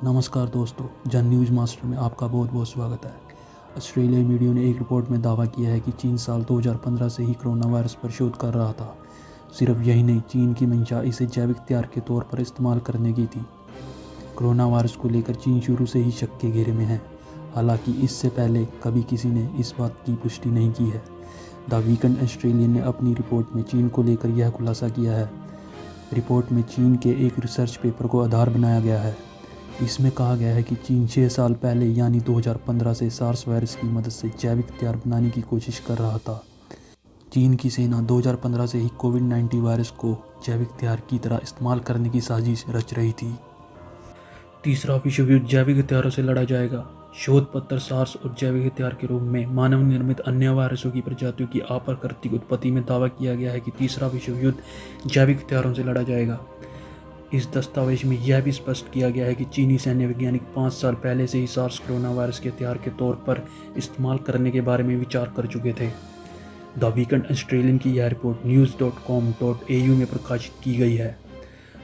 नमस्कार दोस्तों, जन न्यूज़ मास्टर में आपका बहुत बहुत स्वागत है। ऑस्ट्रेलियाई मीडिया ने एक रिपोर्ट में दावा किया है कि चीन साल 2015 से ही कोरोना वायरस पर शोध कर रहा था। सिर्फ यही नहीं, चीन की मंशा इसे जैविक हथियार के तौर पर इस्तेमाल करने की थी। कोरोना वायरस को लेकर चीन शुरू से ही शक के घेरे में है। हालांकि इससे पहले कभी किसी ने इस बात की पुष्टि नहीं की है। द वीकेंड ऑस्ट्रेलियन ने अपनी रिपोर्ट में चीन को लेकर यह खुलासा किया है। रिपोर्ट में चीन के एक रिसर्च पेपर को आधार बनाया गया है। इसमें कहा गया है कि चीन 6 साल पहले यानी 2015 से सार्स वायरस की मदद से जैविक हथियार बनाने की कोशिश कर रहा था। चीन की सेना 2015 से ही कोविड-19 वायरस को जैविक हथियार की तरह इस्तेमाल करने की साजिश रच रही थी। तीसरा विश्व युद्ध जैविक हथियारों से लड़ा जाएगा। शोध पत्र सार्स और जैविक हथियार के रूप में मानव निर्मित अन्य वायरसों की प्रजातियों की अप्राकृतिक उत्पत्ति में दावा किया गया है कि तीसरा विश्व युद्ध जैविक हथियारों से लड़ा जाएगा। इस दस्तावेज में यह भी स्पष्ट किया गया है कि चीनी सैन्य वैज्ञानिक 5 साल पहले से ही सार्स कोरोना वायरस के हथियार के तौर पर इस्तेमाल करने के बारे में विचार कर चुके थे। द वीकेंड ऑस्ट्रेलियन की यह रिपोर्ट news.com.au में प्रकाशित की गई है।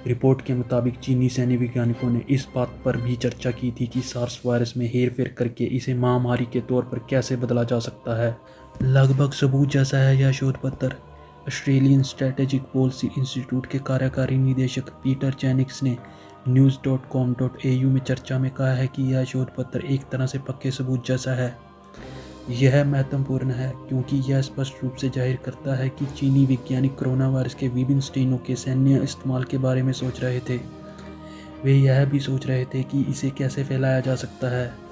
रिपोर्ट के मुताबिक चीनी सैन्य वैज्ञानिकों ने इस बात पर भी चर्चा की थी कि सार्स वायरस में हेरफेर करके इसे महामारी के तौर पर कैसे बदला जा सकता है। लगभग सबूत जैसा है यह शोध पत्र। ऑस्ट्रेलियन स्ट्रेटेजिक पॉलिसी इंस्टीट्यूट के कार्यकारी निदेशक पीटर जेनिक्स ने news.com.au में चर्चा में कहा है कि यह शोध पत्र एक तरह से पक्के सबूत जैसा है। यह महत्वपूर्ण है क्योंकि यह स्पष्ट रूप से जाहिर करता है कि चीनी वैज्ञानिक कोरोना वायरस के विभिन्न स्ट्रेनों के सैन्य इस्तेमाल के बारे में सोच रहे थे। वे यह भी सोच रहे थे कि इसे कैसे फैलाया जा सकता है।